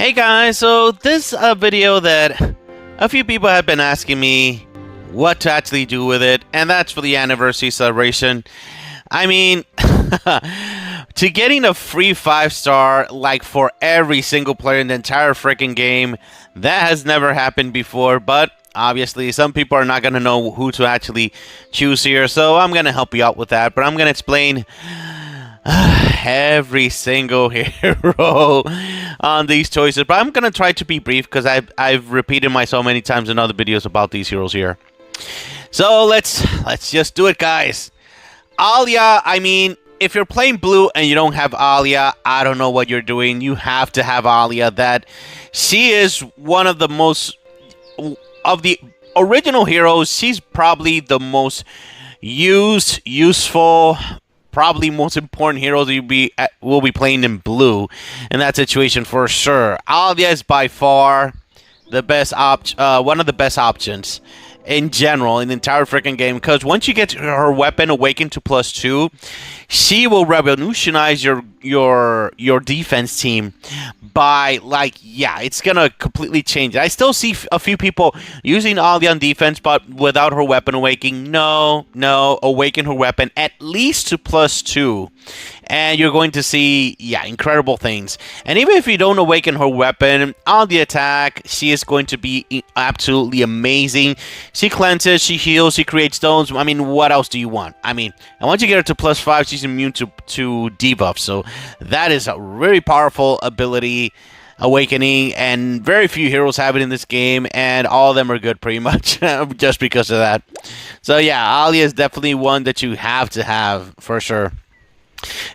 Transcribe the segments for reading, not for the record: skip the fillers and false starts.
Hey guys, so this video that a few people have been asking me what to actually do with it, and that's for the anniversary celebration. I mean, to getting a free 5-star like for every single player in the entire freaking game, that has never happened before, but obviously some people are not going to know who to actually choose here, so I'm going to help you out with that, but I'm going to explain every single hero on these choices, but I'm gonna try to be brief because I've repeated myself many times in other videos about these heroes here. So let's just do it, guys. Alia, I mean, if you're playing blue and you don't have Alia, I don't know what you're doing. You have to have Alia. That she is one of the most of the original heroes. She's probably the most useful, probably most important heroes you will be playing in blue in that situation for sure. Alia is by far the best one of the best options in general in the entire freaking game, because once you get her weapon awakened to +2, she will revolutionize your defense team by, like, yeah, it's gonna completely change it. I still see a few people using Alia on defense, but without her weapon awakening. No, awaken her weapon at least to +2, and you're going to see, yeah, incredible things. And even if you don't awaken her weapon on the attack, she is going to be absolutely amazing. She cleanses, she heals, she creates stones. I mean, what else do you want? I mean, and once you get her to +5, she's immune to debuffs. So that is a really powerful ability, awakening, and very few heroes have it in this game, and all of them are good pretty much just because of that. So yeah, Alia is definitely one that you have to have for sure.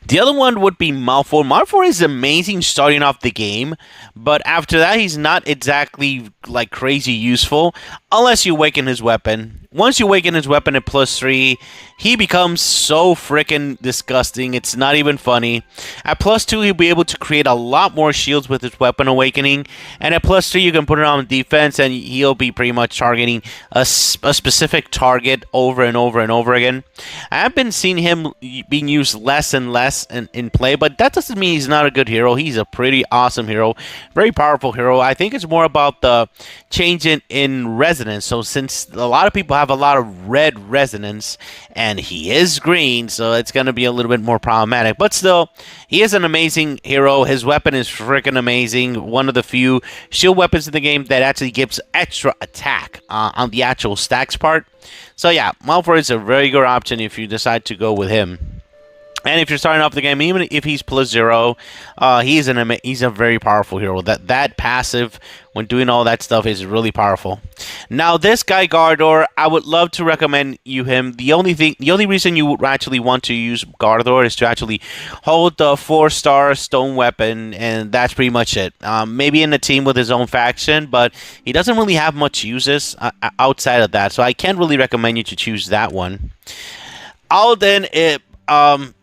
The other one would be Malfort. Malfort is amazing starting off the game, but after that he's not exactly like crazy useful unless you awaken his weapon. Once you awaken his weapon at +3, he becomes so freaking disgusting. It's not even funny. At +2, he'll be able to create a lot more shields with his weapon awakening. And at +3, you can put it on defense, and he'll be pretty much targeting a specific target over and over and over again. I've been seeing him being used less and less in play, but that doesn't mean he's not a good hero. He's a pretty awesome hero. Very powerful hero. I think it's more about the change in resonance. So since a lot of people have a lot of red resonance, and he is green, so it's going to be a little bit more problematic. But still, he is an amazing hero. His weapon is freaking amazing. One of the few shield weapons in the game that actually gives extra attack on the actual stacks part. So yeah, Malfort is a very good option if you decide to go with him. And if you're starting off the game, even if he's +0, he's a very powerful hero. That passive, when doing all that stuff, is really powerful. Now, this guy Gardor, I would love to recommend you him. The only reason you would actually want to use Gardor is to actually hold the 4-star stone weapon, and that's pretty much it. Maybe in a team with his own faction, but he doesn't really have much uses outside of that. So I can't really recommend you to choose that one. Alden,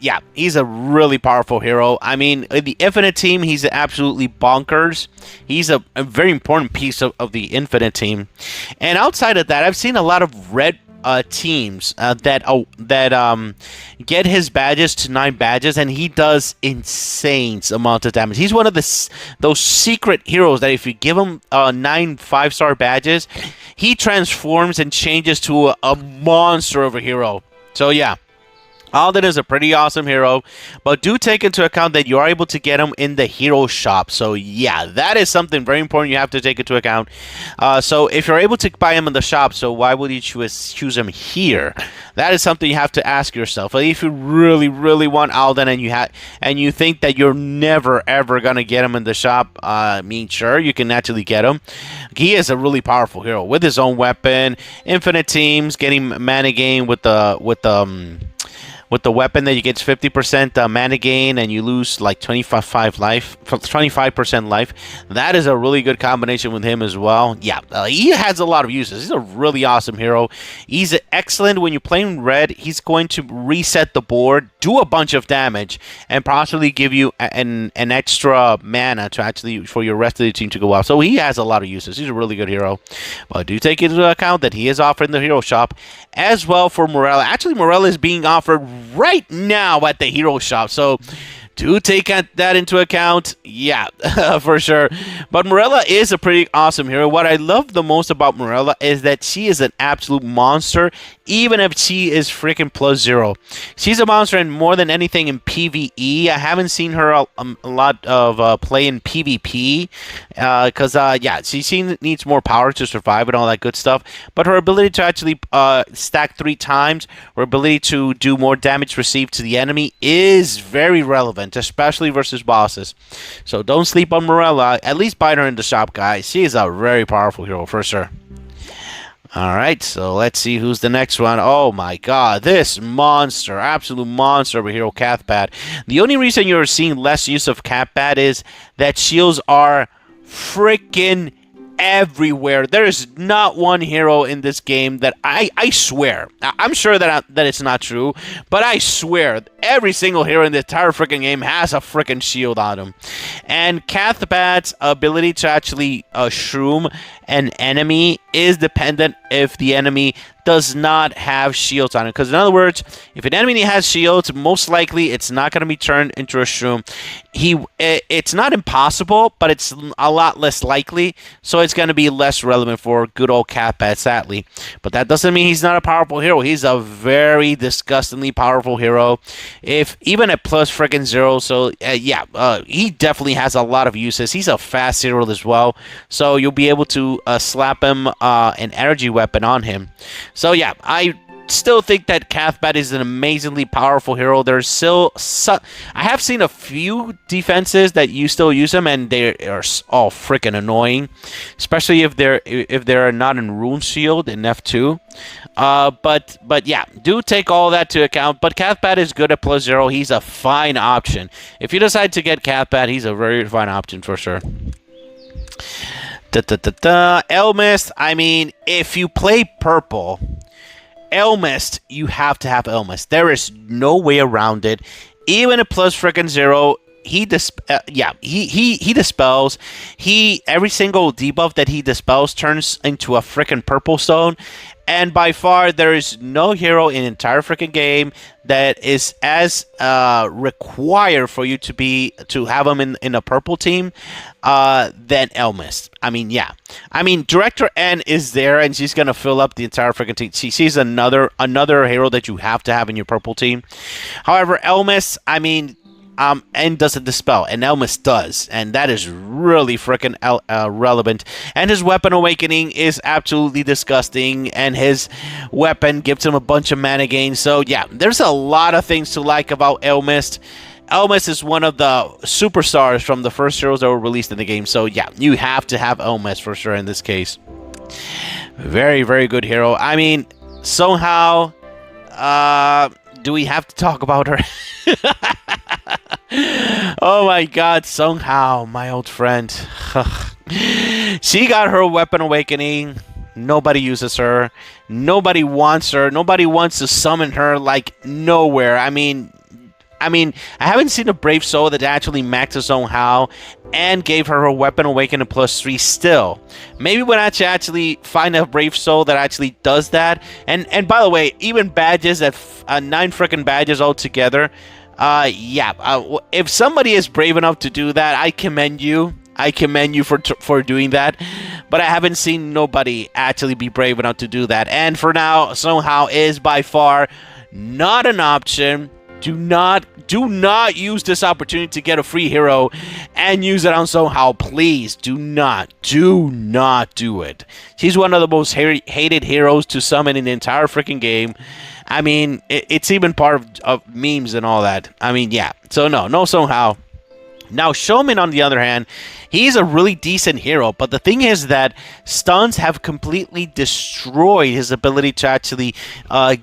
yeah, he's a really powerful hero. I mean, in the Infinite team, he's absolutely bonkers. He's a very important piece of the Infinite team. And outside of that, I've seen a lot of red teams that get his badges to 9 badges, and he does insane amounts of damage. He's one of those secret heroes that if you give him 9 5-star badges, he transforms and changes to a monster of a hero. So yeah, Alden is a pretty awesome hero, but do take into account that you are able to get him in the hero shop. So yeah, that is something very important you have to take into account. So if you're able to buy him in the shop, so why would you choose him here? That is something you have to ask yourself. If you really, really want Alden and you think that you're never ever gonna get him in the shop, I mean, sure, you can actually get him. He is a really powerful hero with his own weapon, infinite teams, getting mana gain with the weapon that you get 50% mana gain, and you lose like 25% life. That is a really good combination with him as well. Yeah, he has a lot of uses. He's a really awesome hero. He's excellent when you're playing red. He's going to reset the board, do a bunch of damage, and possibly give you an extra mana to actually for your rest of the team to go out. So he has a lot of uses. He's a really good hero. But do take into account that he is offered in the hero shop as well for Morella. Actually, Morella is being offered right now at the hero shop. So Do take that into account. Yeah, for sure. But Morella is a pretty awesome hero. What I love the most about Morella is that she is an absolute monster, even if she is freaking +0. She's a monster in more than anything in PvE. I haven't seen her a lot of play in PvP because, yeah, she needs more power to survive and all that good stuff. But her ability to actually stack 3 times, her ability to do more damage received to the enemy is very relevant, especially versus bosses. So don't sleep on Morella. At least buy her in the shop, guys. She is a very powerful hero for sure. Alright, so let's see who's the next one. Oh my god, this monster, absolute monster of a hero, Cathbad. The only reason you're seeing less use of Cathbad is that shields are freaking everywhere. There is not one hero in this game that I swear, I'm sure that it's not true, but I swear every single hero in the entire freaking game has a freaking shield on him. And Cathbad's ability to actually shroom an enemy is dependent if the enemy does not have shields on it. Because in other words, if an enemy has shields, most likely it's not going to be turned into a shroom. It's not impossible, but it's a lot less likely, so it's going to be less relevant for good old Cathbad, sadly. But that doesn't mean he's not a powerful hero. He's a very disgustingly powerful hero, if even at +0. So yeah, he definitely has a lot of uses. He's a fast hero as well, so you'll be able to slap him an energy weapon on him. So yeah, I still think that Cathbad is an amazingly powerful hero. There's still I have seen a few defenses that you still use him, and they are all freaking annoying, especially if they're not in Rune Shield in F2. But yeah, do take all that to account. But Cathbad is good at +0. He's a fine option. If you decide to get Cathbad, he's a very fine option for sure. Elmyst, I mean, if you play purple, Elmyst, you have to have Elmyst. There is no way around it. Even at +0, he dispels. Every single debuff that he dispels turns into a freaking purple stone. And by far, there is no hero in the entire freaking game that is as required for you to have him in a purple team than Elmyst. I mean, yeah. I mean, Director N is there, and she's gonna fill up the entire freaking team. She's another hero that you have to have in your purple team. However, Elmyst, I mean, N doesn't dispel, and Elmyst does, and that is really freaking relevant. And his weapon awakening is absolutely disgusting, and his weapon gives him a bunch of mana gain. So yeah, there's a lot of things to like about Elmyst. Elmyst is one of the superstars from the first heroes that were released in the game. So yeah, you have to have Elmyst for sure in this case. Very, very good hero. I mean, Zong-Hao, do we have to talk about her? Oh my god, Zong-Hao, my old friend. She got her weapon awakening. Nobody uses her. Nobody wants her. Nobody wants to summon her, like, nowhere. I mean, I haven't seen a Brave Soul that actually maxes Zong-Hao and gave her weapon awakening +3 still. Maybe when I actually find a Brave Soul that actually does that. And by the way, even badges at 9 freaking badges altogether. Yeah, if somebody is brave enough to do that, I commend you. I commend you for doing that. But I haven't seen nobody actually be brave enough to do that. And for now, Zong-Hao is by far not an option. Do not use this opportunity to get a free hero and use it on Zong-Hao. Please do not do it. She's one of the most hated heroes to summon in the entire freaking game. I mean, it's even part of memes and all that. I mean, yeah. So no Zong-Hao. Now, Sho-Min, on the other hand, he's a really decent hero, but the thing is that stuns have completely destroyed his ability to actually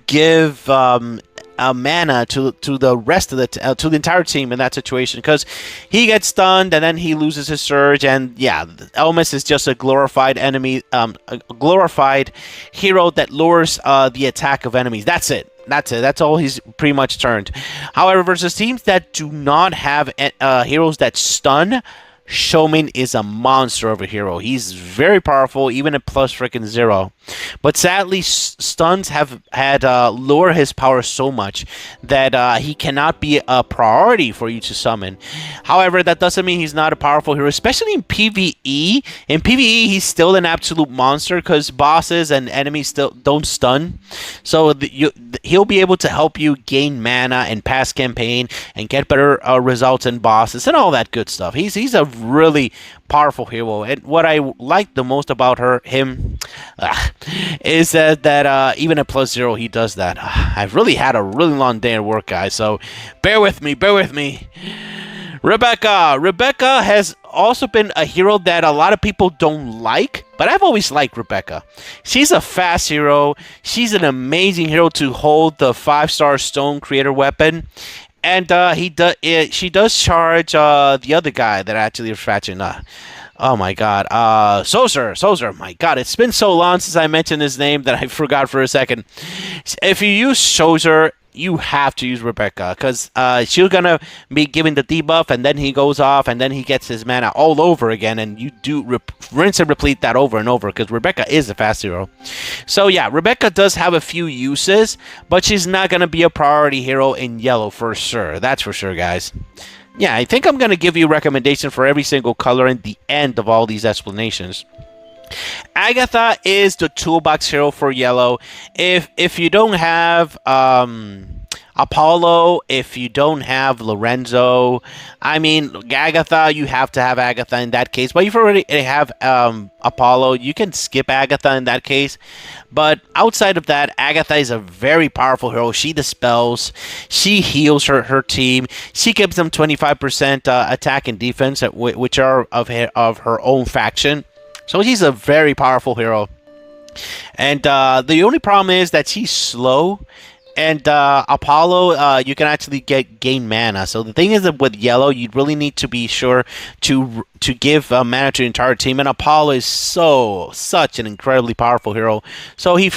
give mana to the rest of to the entire team in that situation, because he gets stunned and then he loses his surge, and yeah, Elmyst is just a glorified enemy, a glorified hero that lowers the attack of enemies. That's it. That's all he's pretty much turned. However, versus teams that do not have heroes that stun, Sho-Min is a monster of a hero. He's very powerful, even at plus freaking 0. But sadly, stuns have had lower his power so much that he cannot be a priority for you to summon. However, that doesn't mean he's not a powerful hero, especially in PvE. In PvE, he's still an absolute monster because bosses and enemies still don't stun. So he'll be able to help you gain mana and pass campaign and get better results in bosses and all that good stuff. He's a really powerful hero, and what I like the most about him is that even at plus 0 he does that. I've really had a really long day at work, guys, so bear with me. Rebecca has also been a hero that a lot of people don't like, but I've always liked Rebecca. She's a fast hero. She's an amazing hero to hold the 5-star stone creator weapon. And she does charge the other guy that actually is fetching. Oh my god. Sozer. My god, it's been so long since I mentioned his name that I forgot for a second. If you use Sozer, you have to use Rebecca because she's gonna be giving the debuff, and then he goes off, and then he gets his mana all over again, and you do rinse and repeat that over and over because Rebecca is a fast hero. So yeah, Rebecca does have a few uses, but she's not gonna be a priority hero in yellow for sure. That's for sure, guys. Yeah, I think I'm gonna give you a recommendation for every single color in the end of all these explanations. Agatha is the toolbox hero for yellow. If you don't have Apollo, if you don't have Lorenzo, I mean Agatha, you have to have Agatha in that case. But if you already have Apollo, you can skip Agatha in that case. But outside of that, Agatha is a very powerful hero. She dispels, she heals her team, she gives them 25% attack and defense, which are of her own faction. So she's a very powerful hero. And the only problem is that she's slow. And Apollo, you can actually gain mana. So the thing is that with yellow, you really need to be sure to give mana to the entire team. And Apollo is such an incredibly powerful hero. So he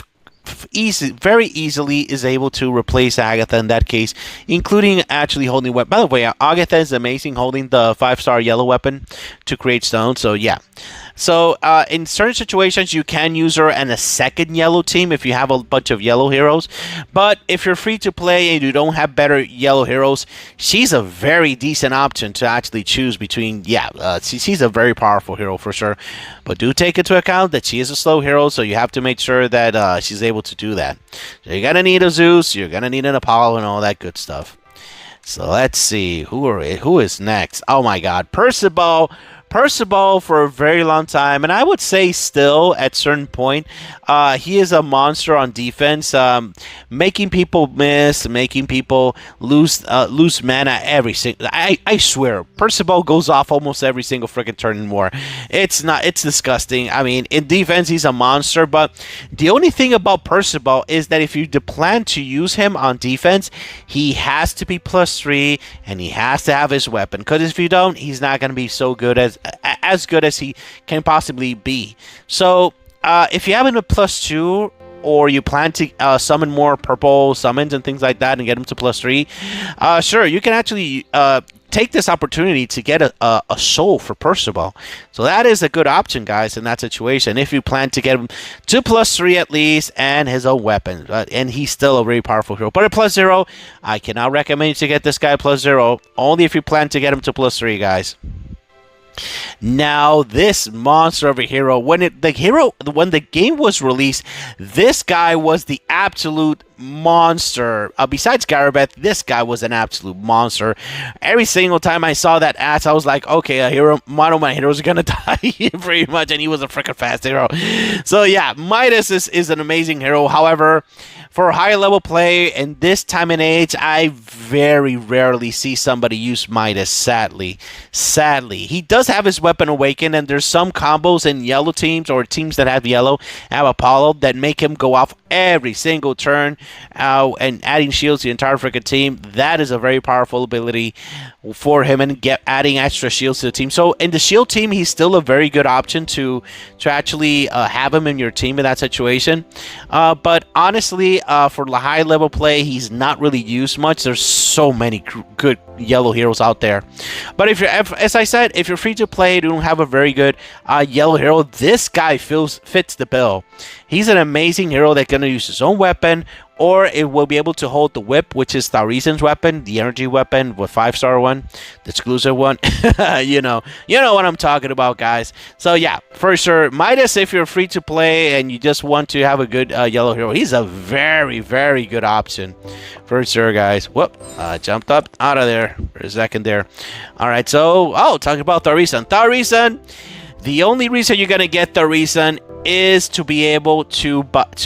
very easily is able to replace Agatha in that case, including actually holding weapon. By the way, Agatha is amazing holding the 5-star yellow weapon to create stone. So yeah. So in certain situations, you can use her and a second yellow team if you have a bunch of yellow heroes. But if you're free to play and you don't have better yellow heroes, she's a very decent option to actually choose between. Yeah, she's a very powerful hero for sure. But do take into account that she is a slow hero, so you have to make sure that she's able to do that. So you're going to need a Zeus, you're going to need an Apollo, and all that good stuff. So let's see. Who is next? Oh my god. Percibel for a very long time, and I would say still at certain point, he is a monster on defense, making people miss, making people lose mana every single. I swear, Percibel goes off almost every single freaking turn in war. It's disgusting. I mean, in defense, he's a monster, but the only thing about Percibel is that if you plan to use him on defense, he has to be +3, and he has to have his weapon. Because if you don't, he's not going to be so good as good as he can possibly be. So if you have him a +2, or you plan to summon more purple summons and things like that and get him to +3, sure, you can actually take this opportunity to get a soul for Percibel. So that is a good option, guys, in that situation, if you plan to get him to +3 at least and his own weapon. And he's still a very powerful hero. But at +0, I cannot recommend you to get this guy +0, only if you plan to get him to +3, guys. Now, this monster of a hero, when the game was released, this guy was the absolute monster. Besides Gara-Beth, this guy was an absolute monster. Every single time I saw that ass, I was like, okay, one of my heroes are gonna die pretty much, and he was a freaking fast hero. So yeah, Midas is an amazing hero. However, for high level play in this time and age, I very rarely see somebody use Midas, sadly. He does have his weapon awakened, and there's some combos in yellow teams or teams that have yellow, have Apollo, that make him go off every single turn, and adding shields to the entire freaking team. That is a very powerful ability for him, and adding extra shields to the team. So in the shield team, he's still a very good option to actually have him in your team in that situation. But honestly, for the high level play, he's not really used much. There's so many good yellow heroes out there. But as I said, if you're free to play, you don't have a very good yellow hero, this guy fits the bill. He's an amazing hero that's going to use his own weapon, or it will be able to hold the whip, which is Thaurissan's weapon, the energy weapon, the 5-star one, the exclusive one. you know what I'm talking about, guys. So yeah, for sure, Midas, if you're free to play and you just want to have a good yellow hero, he's a very, very good option for sure, guys. Whoop, jumped up out of there for a second there. All right, so talking about Thaurissan. The only reason you're gonna get Thaurissan is to be able to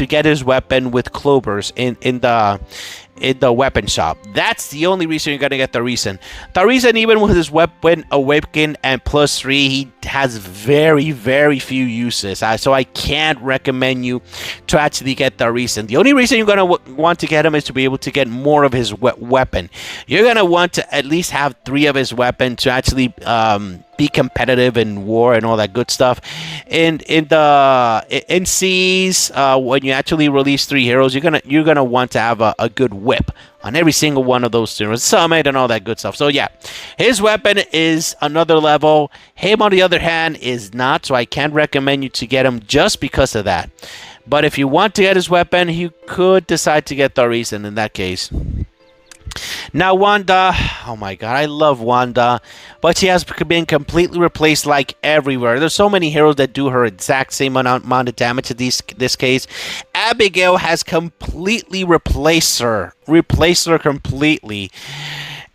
get his weapon with clovers in the weapon shop. That's the only reason you're gonna get Thaurissan. Thaurissan, even with his weapon awakened and +3, he has very, very few uses. So I can't recommend you to actually get Thaurissan. The only reason you're gonna want to get him is to be able to get more of his weapon. You're gonna want to at least have 3 of his weapon to actually be competitive in war and all that good stuff. In Seas, when you actually release 3 heroes, you're gonna want to have a good whip on every single one of those heroes, summit and all that good stuff. So yeah, his weapon is another level. Him, on the other hand, is not. So I can't recommend you to get him just because of that. But if you want to get his weapon, you could decide to get Thaurissan in that case. Now Wanda, oh my god, I love Wanda, but she has been completely replaced like everywhere. There's so many heroes that do her exact same amount of damage in this case. Abigail has completely replaced her completely.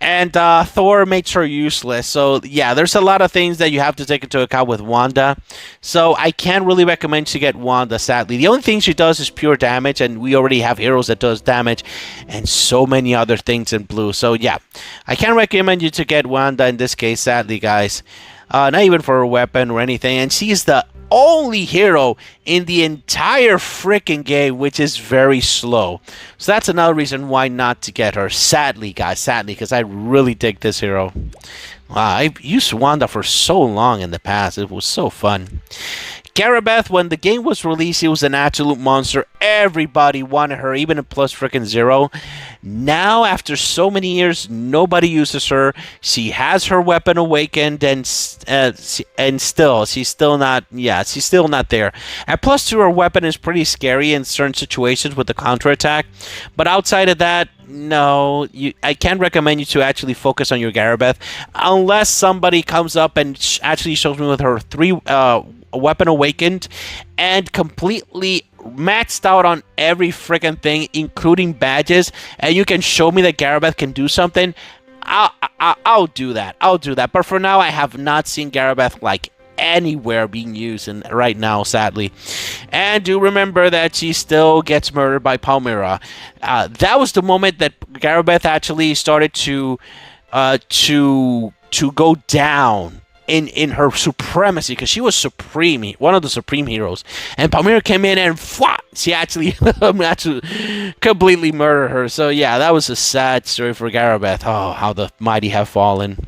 And Thor makes her useless. So, yeah, there's a lot of things that you have to take into account with Wanda. So, I can't really recommend you get Wanda, sadly. The only thing she does is pure damage, and we already have heroes that does damage, and so many other things in blue. So, yeah, I can't recommend you to get Wanda in this case, sadly, guys. Not even for her weapon or anything. And she's the only hero in the entire freaking game which is very slow. So that's another reason why not to get her. Sadly, guys, sadly, because I really dig this hero. Wow, I've used Wanda for so long in the past. It was so fun. Gara-Beth, when the game was released, it was an absolute monster. Everybody wanted her, even a +0. Now, after so many years, nobody uses her. She has her weapon awakened, and still, she's still not there. At +2, her weapon is pretty scary in certain situations with the counterattack. But outside of that, no, I can't recommend you to actually focus on your Gara-Beth unless somebody comes up and actually shows me with her 3 weapon awakened and completely maxed out on every freaking thing, including badges, and you can show me that Gara-Beth can do something. I'll do that. But for now, I have not seen Gara-Beth like anywhere being used right now, sadly. And do remember that she still gets murdered by Palmyra. That was the moment that Gara-Beth actually started to go down in her supremacy, because she was supreme, one of the supreme heroes, and Palmyra came in and she actually completely murdered her. So yeah, that was a sad story for Gara-Beth. Oh, how the mighty have fallen.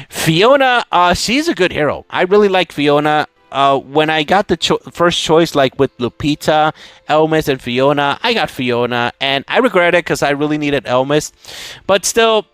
Fiona, she's a good hero. I really like Fiona. When I got the first choice, like with Lupita, Elmyst, and Fiona, I got Fiona, and I regret it because I really needed Elmyst. But still,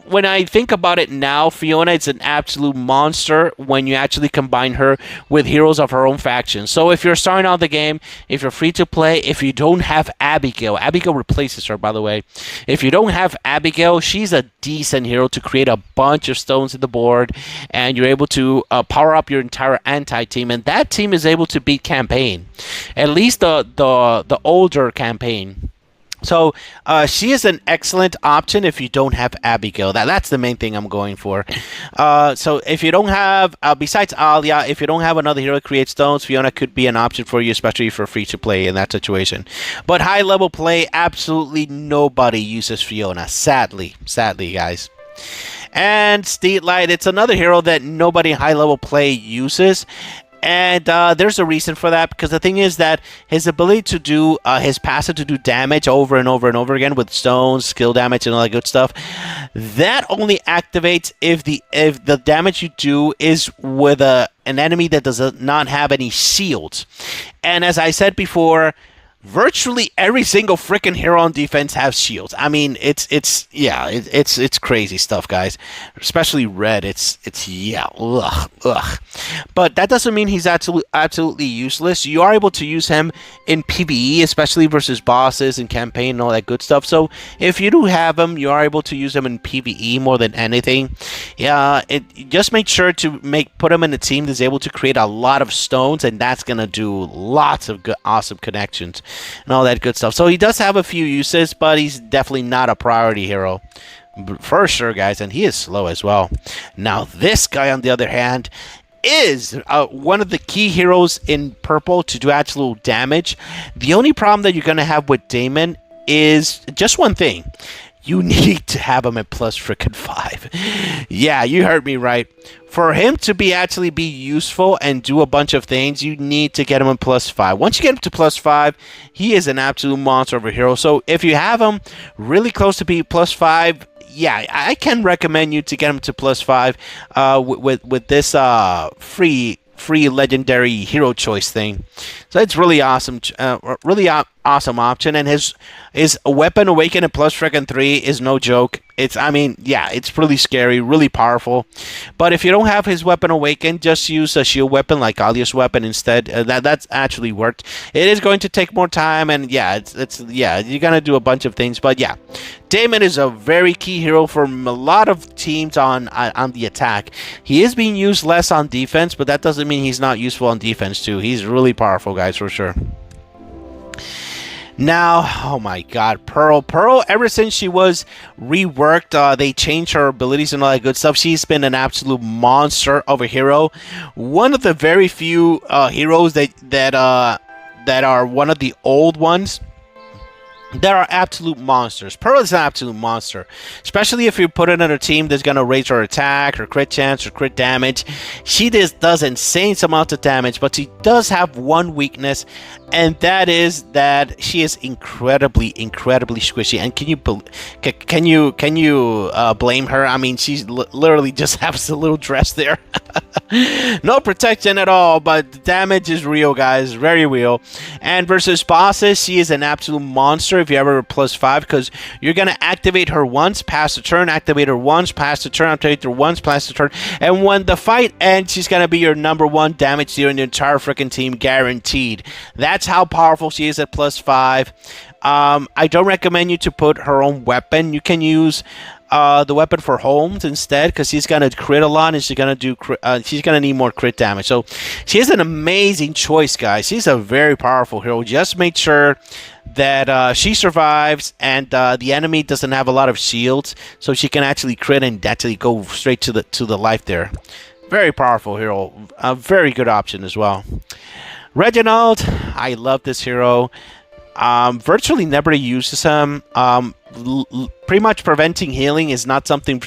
when I think about it now, Fiona is an absolute monster when you actually combine her with heroes of her own faction. So if you're starting out the game, if you're free to play, if you don't have Abigail replaces her, by the way. If you don't have Abigail, she's a decent hero to create a bunch of stones in the board, and you're able to power up your entire anti-team, and that team is able to beat campaign. At least the older campaign. So she is an excellent option if you don't have Abigail. That's the main thing I'm going for. So if you don't have, besides Alia, if you don't have another hero that creates stones, Fiona could be an option for you, especially if you're free to play in that situation. But high level play, absolutely nobody uses Fiona. Sadly, guys. And Sdeedlite, it's another hero that nobody in high level play uses. And there's a reason for that, because the thing is that his ability to do, his passive to do damage over and over and over again with stones, skill damage, and all that good stuff, that only activates if the damage you do is with an enemy that does not have any shields. And as I said before, virtually every single freaking hero on defense has shields. I mean, it's crazy stuff, guys. Especially Red. It's yeah, ugh. But that doesn't mean he's absolutely useless. You are able to use him in PvE, especially versus bosses and campaign and all that good stuff. So if you do have him, you are able to use him in PvE more than anything. Yeah, just make sure to put him in a team that's able to create a lot of stones, and that's gonna do lots of good, awesome connections and all that good stuff. So he does have a few uses, but he's definitely not a priority hero for sure, guys, and he is slow as well. Now this guy, on the other hand, is one of the key heroes in purple to do absolute damage. The only problem that you're gonna have with Damon is just one thing. You need to have him at plus freaking 5. Yeah, you heard me right. For him to actually be useful and do a bunch of things, you need to get him at plus 5. Once you get him to plus 5, he is an absolute monster of a hero. So if you have him really close to be plus 5, yeah, I can recommend you to get him to plus 5 with this free legendary hero choice thing. So it's really awesome, awesome option, and his weapon awaken at plus freaking 3 is no joke. I mean, yeah, it's really scary, really powerful. But if you don't have his weapon awakened, just use a shield weapon like Alia's weapon instead. That's actually worked. It is going to take more time, and yeah, you're gonna do a bunch of things. But yeah, Damon is a very key hero for a lot of teams on the attack. He is being used less on defense, but that doesn't mean he's not useful on defense too. He's really powerful, guys, for sure. Now, oh my god, Pearl, ever since she was reworked, they changed her abilities and all that good stuff. She's been an absolute monster of a hero. One of the very few heroes that are one of the old ones that are absolute monsters. Pearl is an absolute monster, especially if you put it in a team that's going to raise her attack, her crit chance, her crit damage. She just does insane amounts of damage, but she does have one weakness, and that is that she is incredibly squishy. And can you blame her? I mean, she's literally just has a little dress there. No protection at all, but the damage is real, guys, very real. And versus bosses, she is an absolute monster if you ever plus 5, because you're gonna activate her once, pass the turn, activate her once, pass the turn, activate her once, pass the turn, and when the fight ends, she's gonna be your #1 damage dealer in the entire freaking team, guaranteed. That's how powerful she is at plus 5. I don't recommend you to put her own weapon. You can use the weapon for Holmes instead, because she's gonna crit a lot, and she's gonna need more crit damage. So she is an amazing choice, guys. She's a very powerful hero. Just make sure that she survives and the enemy doesn't have a lot of shields, so she can actually crit and actually go straight to the life there. Very powerful hero. A very good option as well. Reginald, I love this hero. Virtually never uses him. Pretty much preventing healing is not something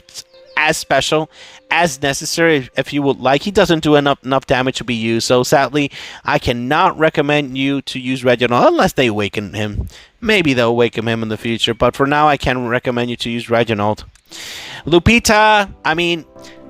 as special as necessary if you would like. He doesn't do enough damage to be used, so sadly I cannot recommend you to use Reginald unless they awaken him. Maybe they'll awaken him in the future, but for now I can recommend you to use Reginald. Lupita, I mean,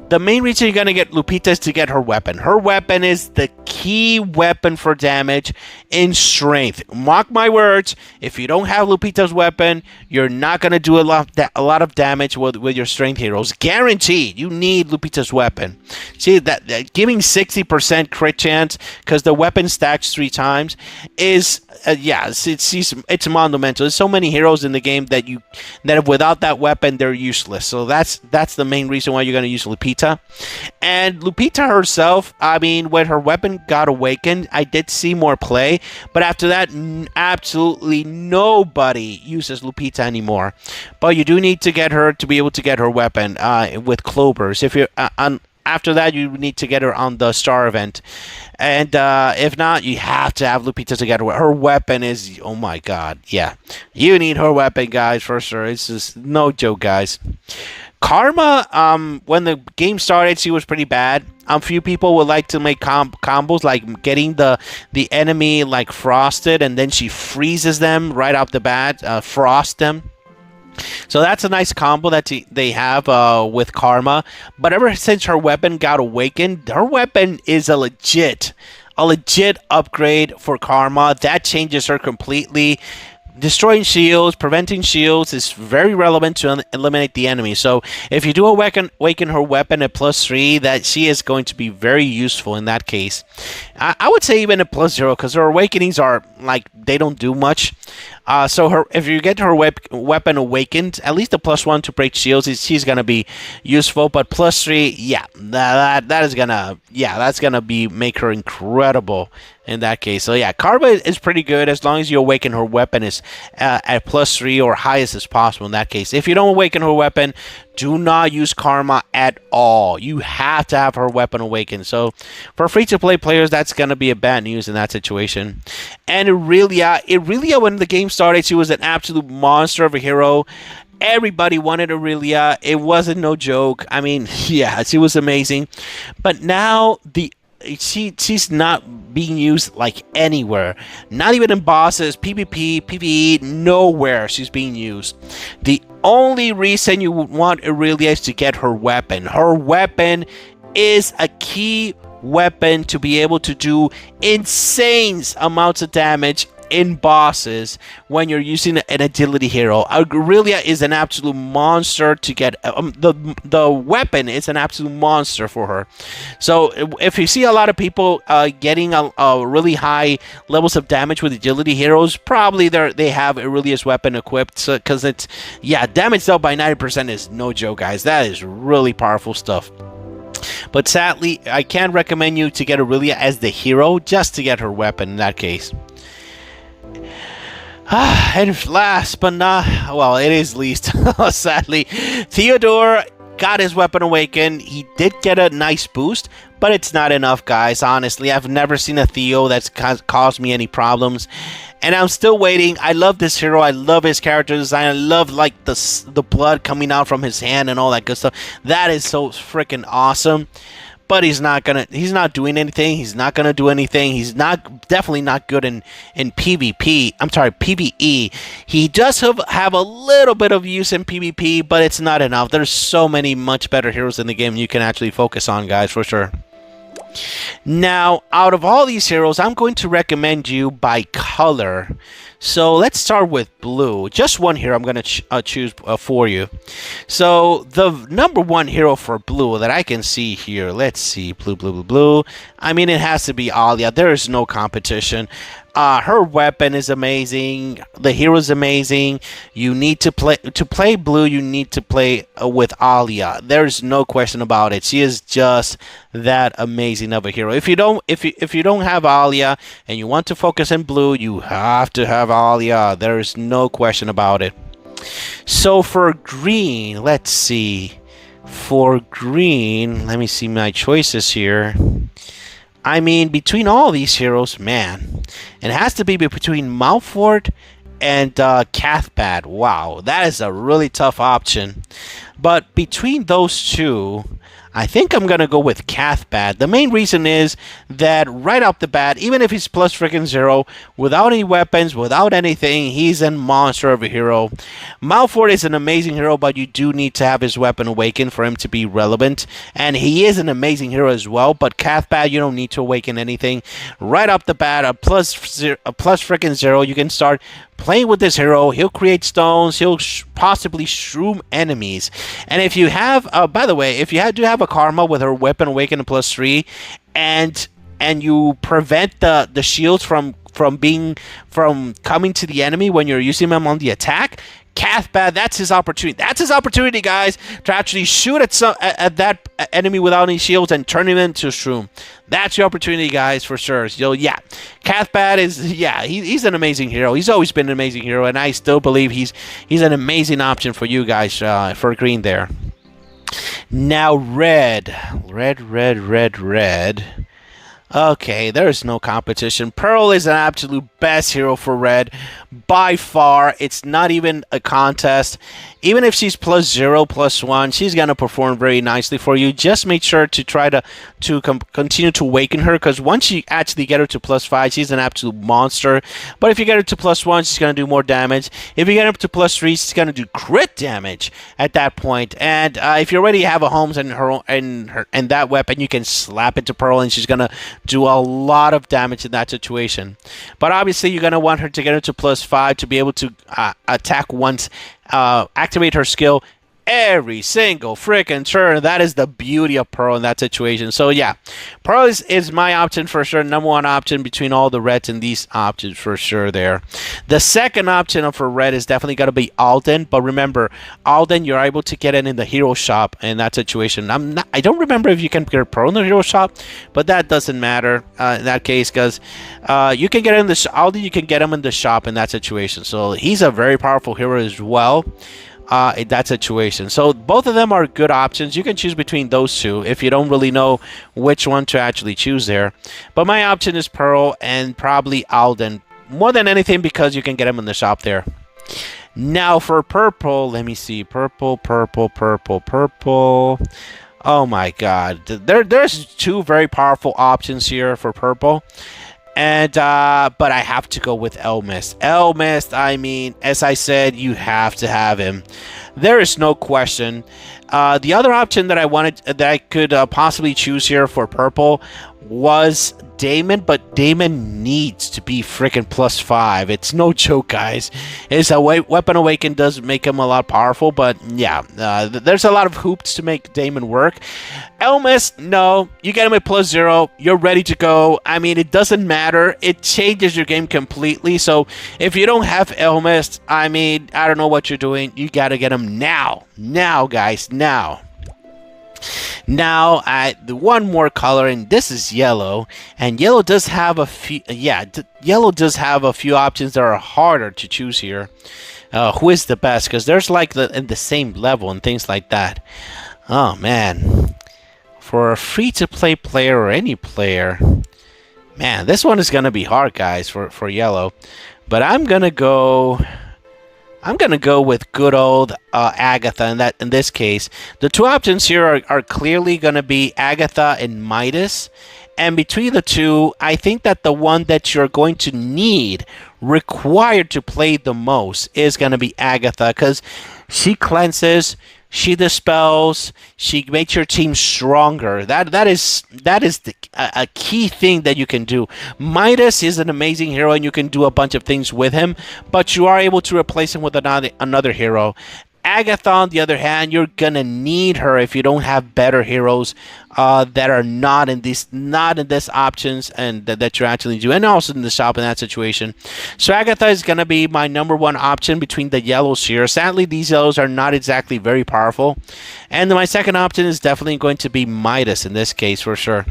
the main reason you're going to get Lupita is to get her weapon. Her weapon is the key weapon for damage in strength. Mark my words, if you don't have Lupita's weapon, you're not going to do a lot of damage with your strength heroes. Guaranteed, you need Lupita's weapon. See, that giving 60% crit chance, because the weapon stacks 3 times, is, it's monumental. There's so many heroes in the game that without that weapon, they're useless. So that's the main reason why you're going to use Lupita. And Lupita herself, I mean, when her weapon got awakened, I did see more play, but after that, absolutely nobody uses Lupita anymore. But you do need to get her to be able to get her weapon with Clovers. If you're after that, you need to get her on the star event, and if not, you have to have Lupita to get her. Her weapon is, oh my god, yeah, you need her weapon, guys, for sure. It's just no joke, guys. Kharma, when the game started, she was pretty bad. A few people would like to make combos, like getting the enemy like frosted, and then she freezes them right off the bat, frost them. So that's a nice combo that they have with Kharma. But ever since her weapon got awakened, her weapon is a legit a legit upgrade for Kharma. That changes her completely. Destroying shields, preventing shields is very relevant to eliminate the enemy. So if you do awaken her weapon at +3, that she is going to be very useful in that case. I would say even at +0 because her awakenings are like they don't do much. So if you get her weapon awakened, at least a +1 to break shields, she's gonna be useful. But +3, yeah, that's gonna be make her incredible in that case. So yeah, Kharma is pretty good as long as you awaken her weapon is at +3 or highest as possible in that case. If you don't awaken her weapon, do not use Kharma at all. You have to have her weapon awakened. So for free-to-play players, that's going to be a bad news in that situation. And Irilia, when the game started, she was an absolute monster of a hero. Everybody wanted Irilia. It wasn't no joke. I mean, yeah, she was amazing. But now she's not being used like anywhere. Not even in bosses, PvP, PvE, nowhere she's being used. The only reason you would want Irilia is to get her weapon. Her weapon is a key weapon to be able to do insane amounts of damage in bosses when you're using an agility hero. Irilia is an absolute monster to get. The weapon is an absolute monster for her. So if you see a lot of people getting a really high levels of damage with agility heroes, probably they have Irilia's weapon equipped, because it's damage dealt by 90% is no joke, guys. That is really powerful stuff. But sadly, I can't recommend you to get Irilia as the hero just to get her weapon in that case. And last but not, well, it is least, sadly, Theodor got his weapon awakened. He did get a nice boost, but it's not enough, guys. Honestly, I've never seen a Theo that's caused me any problems, and I'm still waiting. I love this hero. I love his character design. I love like the blood coming out from his hand and all that good stuff. That is so freaking awesome. But he's not doing anything. He's not gonna do anything. He's definitely not good in PvP. I'm sorry, PvE. He does have a little bit of use in PvP, but it's not enough. There's so many much better heroes in the game you can actually focus on, guys, for sure. Now, out of all these heroes, I'm going to recommend you by color. So let's start with blue. Just one hero I'm going to choose for you. So the number one hero for blue that I can see here, let's see, blue. I mean, it has to be Alia. There is no competition. Her weapon is amazing. The hero is amazing. You need to play blue. You need to play with Alia. There's no question about it. She is just that amazing of a hero. If you don't have Alia and you want to focus in blue, you have to have Alia. There is no question about it. So for green, let's see. For green, let me see my choices here. I mean, between all these heroes, man, it has to be between Malfort and Cathbad. Wow, that is a really tough option. But between those two, I think I'm going to go with Cathbad. The main reason is that right off the bat, even if he's +0, without any weapons, without anything, he's a monster of a hero. Malfort is an amazing hero, but you do need to have his weapon awakened for him to be relevant. And he is an amazing hero as well, but Cathbad, you don't need to awaken anything. Right off the bat, a +0, you can start playing with this hero. He'll create stones. He'll possibly shroom enemies. And if you have, by the way, if you do have a Kharma with her weapon awakened at +3, and you prevent the shields from coming to the enemy when you're using them on the attack, Cathbad, that's his opportunity. That's his opportunity, guys, to actually shoot at that enemy without any shields and turn him into a shroom. That's your opportunity, guys, for sure. So yeah, Cathbad is he's an amazing hero. He's always been an amazing hero, and I still believe he's an amazing option for you guys for green there. Now red. Okay, there is no competition. Pearl is an absolute best hero for red by far. It's not even a contest. Even if she's +0, +1, she's going to perform very nicely for you. Just make sure to try to continue to awaken her, because once you actually get her to +5, she's an absolute monster. But if you get her to +1, she's going to do more damage. If you get her up to +3, she's going to do crit damage at that point. And if you already have a Holmes and that weapon, you can slap it to Pearl, and she's going to do a lot of damage in that situation. But obviously, you're going to want her to get into +5 to be able to attack once, activate her skill every single freaking turn. That is the beauty of Pearl in that situation. So yeah, Pearl is my option for sure. Number one option between all the reds and these options for sure there. The second option for red is definitely going to be Alden. But remember, Alden, you're able to get it in the hero shop in that situation. I don't remember if you can get Pearl in the hero shop, but that doesn't matter in that case, because you can get in the Alden, you can get him in the shop in that situation. So he's a very powerful hero as well. In that situation. So both of them are good options. You can choose between those two if you don't really know which one to actually choose there. But my option is Pearl and probably Alden. More than anything because you can get them in the shop there. Now for purple, let me see. Purple. Oh my god. There's two very powerful options here for purple. And but I have to go with Elmyst. Elmyst, I mean, as I said, you have to have him. There is no question. The other option that I could possibly choose here for purple was Damon, but Damon needs to be freaking +5. It's no joke, guys. His weapon awaken does make him a lot powerful, but yeah, there's a lot of hoops to make Damon work. Elmyst, no, you get him at +0, you're ready to go. I mean, it doesn't matter. It changes your game completely. So if you don't have Elmyst, I mean, I don't know what you're doing. You got to get him now, guys, now. Now, the one more color, and this is yellow, and yellow does have a few. Yeah, yellow does have a few options that are harder to choose here. Who is the best? Because there's like in the same level and things like that. Oh man, for a free-to-play player or any player, man, this one is gonna be hard, guys, for yellow. But I'm gonna go with good old Agatha in this case. The two options here are clearly going to be Agatha and Midas. And between the two, I think that the one that you're going to need, required to play the most, is going to be Agatha. Because she cleanses, she dispels, she makes your team stronger. That is a key thing that you can do. Midas is an amazing hero and you can do a bunch of things with him, but you are able to replace him with another hero. Agatha, on the other hand, you're gonna need her if you don't have better heroes that are not in this options and that you actually do, and also in the shop in that situation. So Agatha is gonna be my number one option between the yellows here. Sadly, these yellows are not exactly very powerful, and my second option is definitely going to be Midas in this case for sure.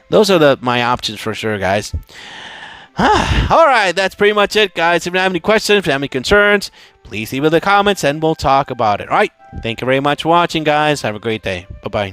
Those are my options for sure, guys. Alright, that's pretty much it, guys. If you have any questions, if you have any concerns, please leave it in the comments and we'll talk about it. Alright, thank you very much for watching, guys. Have a great day. Bye-bye.